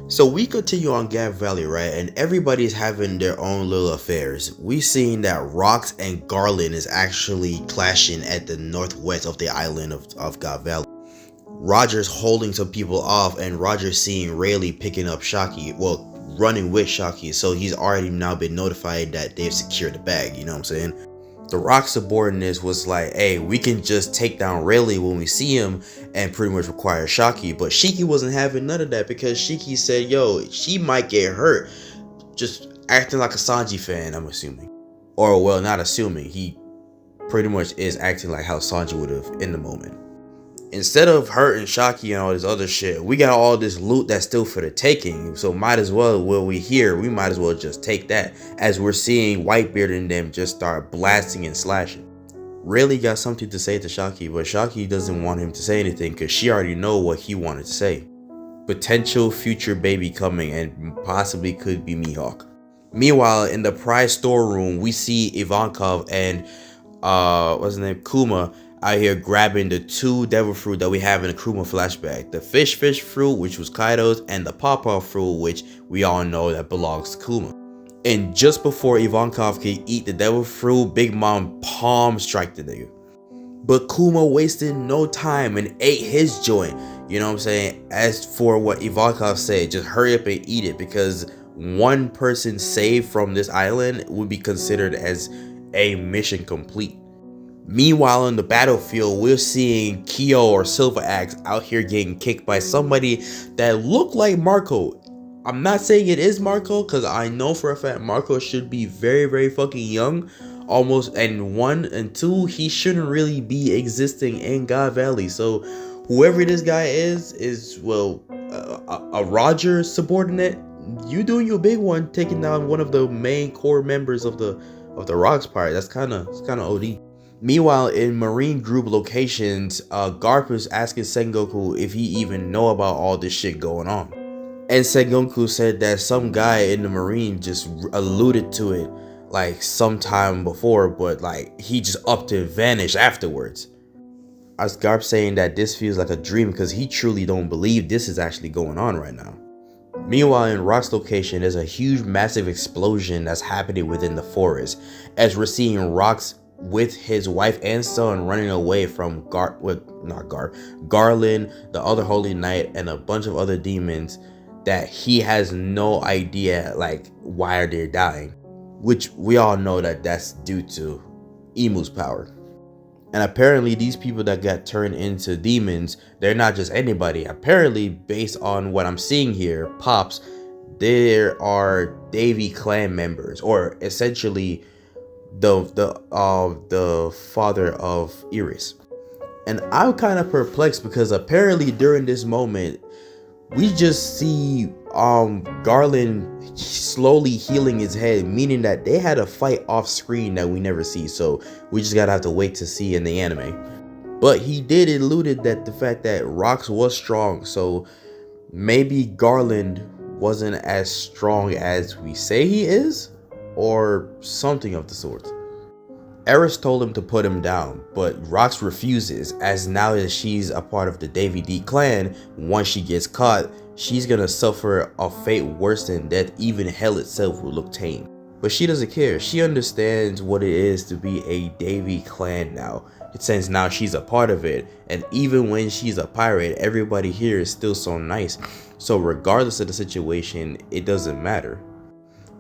So we continue on Gap Valley, right? And everybody's having their own little affairs. We seen that Rox and Garland is actually clashing at the northwest of the island of Gap Valley. Roger's holding some people off, and Roger's seeing Rayleigh picking up Shocky. Well, running with Shocky. So he's already now been notified that they've secured the bag. You know what I'm saying? The Rock subordinates was like, hey, we can just take down Rayleigh when we see him and pretty much require Shocky. But Shiki wasn't having none of that because Shiki said, yo, she might get hurt. Just acting like a Sanji fan, I'm assuming. Or, well, not assuming. He pretty much is acting like how Sanji would have in the moment. Instead of hurting Shocky and all this other shit, we got all this loot that's still for the taking. So might as well, we might as well just take that, as we're seeing Whitebeard and them just start blasting and slashing. Rayleigh got something to say to Shocky, but Shocky doesn't want him to say anything because she already know what he wanted to say. Potential future baby coming and possibly could be Mihawk. Meanwhile, in the prize storeroom, we see Ivankov and what's his name, Kuma, out here grabbing the 2 devil fruit that we have in the Kuma flashback. The fish fruit, which was Kaido's, and the pawpaw fruit, which we all know that belongs to Kuma. And just before Ivankov can eat the devil fruit, Big Mom palm strike the nigga. But Kuma wasted no time and ate his joint. You know what I'm saying? As for what Ivankov said, just hurry up and eat it, because one person saved from this island would be considered as a mission complete. Meanwhile, in the battlefield, we're seeing Kyo or Silver Axe out here getting kicked by somebody that looked like Marco. I'm not saying it is Marco, because I know for a fact Marco should be very, very fucking young. Almost, and 1 and 2, he shouldn't really be existing in God Valley. So whoever this guy is well, a Roger subordinate. You doing your big one, taking down one of the main core members of the Rocks Party. That's kind of OD. Meanwhile, in Marine Group locations, Garp is asking Sengoku if he even know about all this shit going on. And Sengoku said that some guy in the Marine just alluded to it like sometime before, but like he just upped and vanished afterwards. As Garp saying that this feels like a dream because he truly don't believe this is actually going on right now. Meanwhile, in Rock's location, there's a huge massive explosion that's happening within the forest, as we're seeing Rock's with his wife and son running away from Garland, the other Holy Knight, and a bunch of other demons that he has no idea like why are they dying, which we all know that that's due to Imu's power. And apparently these people that got turned into demons, they're not just anybody. Apparently, based on what I'm seeing here, Pops, there are Davy clan members, or essentially the father of Iris. And I'm kind of perplexed because apparently during this moment we just see Garland slowly healing his head, meaning that they had a fight off screen that we never see, so we just gotta have to wait to see in the anime. But he did alluded that the fact that Rox was strong, so maybe Garland wasn't as strong as we say he is, or something of the sort. Eris told him to put him down, but Rox refuses, as now that she's a part of the Davy D clan, once she gets caught, she's gonna suffer a fate worse than death. Even hell itself will look tame. But she doesn't care. She understands what it is to be a Davy clan now, since now she's a part of it, and even when she's a pirate, everybody here is still so nice, so regardless of the situation, it doesn't matter.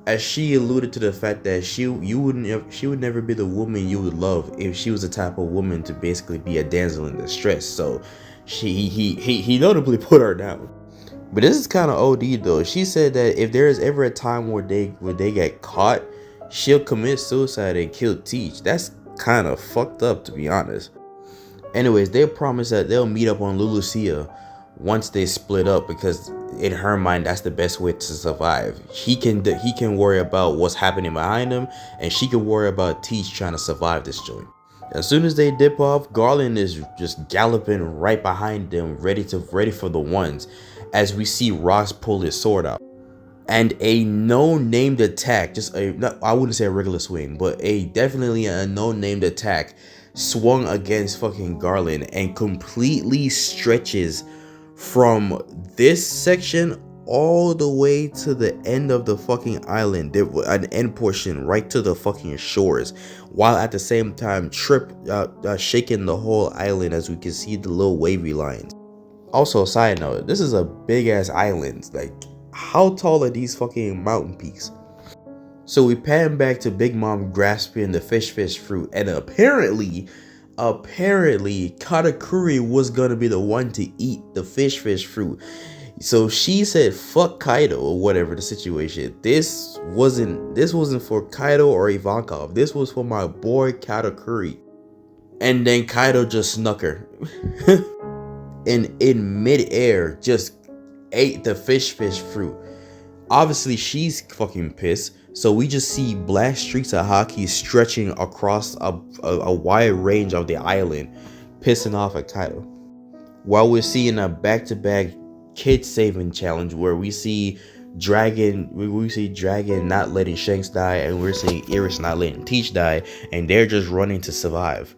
As she alluded to the fact that she would never be the woman you would love if she was the type of woman to basically be a damsel in distress, so he notably put her down. But this is kind of OD though. She said that if there is ever a time where they get caught, she'll commit suicide and kill Teach. That's kind of fucked up, to be honest. Anyways, they promise that they'll meet up on Lulusia once they split up, because in her mind that's the best way to survive. He can worry about what's happening behind him, and she can worry about Teach trying to survive this joint. As soon as they dip off, Garland is just galloping right behind them, ready for the ones, as we see Rox pull his sword out. And a no-named attack, I wouldn't say a regular swing, but definitely a no-named attack swung against fucking Garland and completely stretches from this section all the way to the end of the fucking island. There was an end portion right to the fucking shores, while at the same time shaking the whole island as we can see the little wavy lines. Also, side note, this is a big ass island. Like, how tall are these fucking mountain peaks? So we pan back to Big Mom grasping the fish fruit, and apparently Katakuri was gonna be the one to eat the fish fruit. So she said fuck Kaido or whatever the situation. This wasn't for Kaido or Ivankov. This was for my boy Katakuri. And then Kaido just snuck her. And in midair just ate the fish fruit. Obviously she's fucking pissed. So we just see black streaks of Haki stretching across a wide range of the island, pissing off at Kaido. While we're seeing a back-to-back kid saving challenge where we see Dragon not letting Shanks die, and we're seeing Iris not letting Teach die, and they're just running to survive.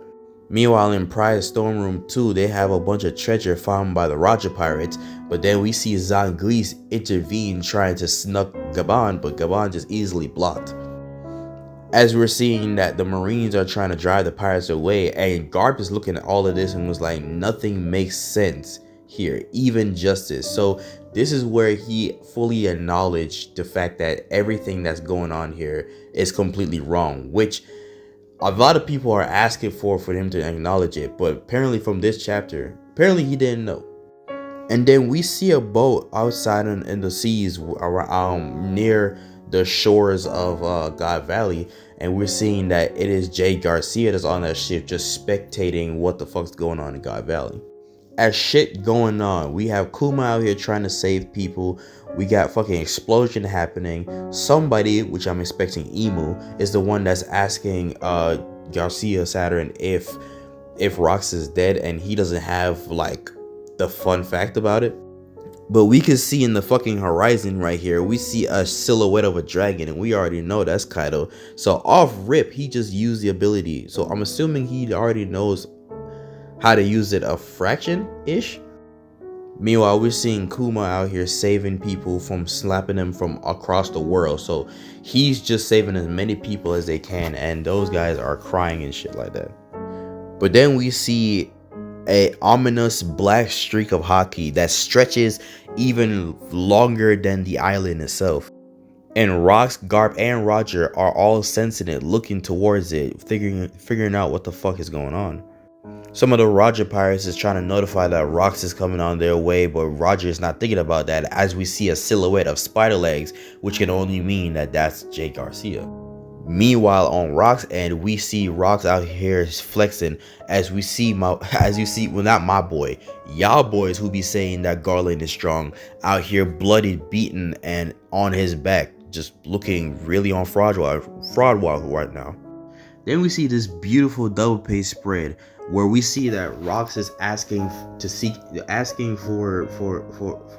Meanwhile, in Pride Storm Room 2, they have a bunch of treasure found by the Roger pirates, but then we see Zanglish intervene trying to snuck Gaban, but Gaban just easily blocked. As we're seeing that the Marines are trying to drive the pirates away, and Garp is looking at all of this and was like, nothing makes sense here, even justice. So this is where he fully acknowledged the fact that everything that's going on here is completely wrong, which a lot of people are asking for him to acknowledge it, but apparently from this chapter, apparently he didn't know. And then we see a boat outside in the seas around near the shores of God Valley, and we're seeing that it is Jay Garcia that's on that ship just spectating what the fuck's going on in God Valley. As shit going on, we have Kuma out here trying to save people. We got fucking explosion happening. Somebody, which I'm expecting Imu, is the one that's asking Garcia Saturn if Rox is dead, and he doesn't have like the fun fact about it. But we can see in the fucking horizon right here, we see a silhouette of a dragon, and we already know that's Kaido. So off rip, he just used the ability. So I'm assuming he already knows how to use it a fraction-ish. Meanwhile, we're seeing Kuma out here saving people from slapping them from across the world. So he's just saving as many people as they can, and those guys are crying and shit like that. But then we see a ominous black streak of Haki that stretches even longer than the island itself. And Rox, Garp, and Roger are all sensing it, looking towards it, figuring out what the fuck is going on. Some of the Roger pirates is trying to notify that Rox is coming on their way, but Roger is not thinking about that as we see a silhouette of spider legs, which can only mean that that's Jay Garcia. Meanwhile, on Rox end, we see Rox out here flexing as you see, well, not my boy, y'all boys who be saying that Garland is strong, out here bloodied, beaten, and on his back, just looking really on fraud right now. Then we see this beautiful double page spread where we see that Rox is asking for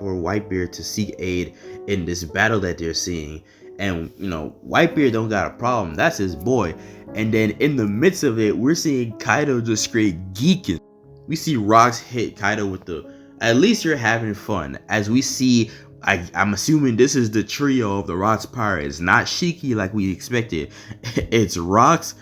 Whitebeard to seek aid in this battle that they're seeing. And you know, Whitebeard don't got a problem, that's his boy. And then in the midst of it, we're seeing Kaido just straight geeking. We see Rox hit Kaido with the "at least you're having fun," as we see, I'm assuming this is the trio of the Rox pirates, not Shiki like we expected. It's Rox,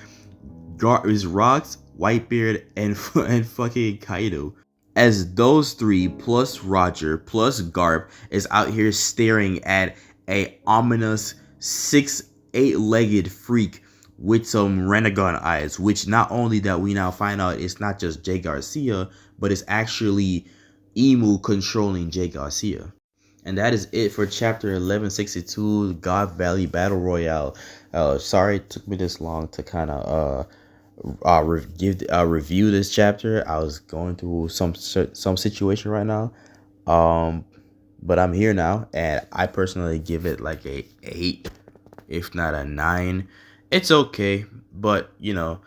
Whitebeard, and fucking Kaido. As those three plus Roger plus Garp is out here staring at a ominous 8-legged freak with some Renegon eyes, which not only that we now find out it's not just Jay Garcia, but it's actually Imu controlling Jay Garcia. And that is it for chapter 1162, God Valley Battle Royale. Sorry it took me this long to kind of review this chapter. I was going through some situation right now, but I'm here now, and I personally give it like a 8, if not a 9. It's okay, but you know,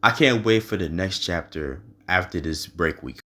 I can't wait for the next chapter after this break week.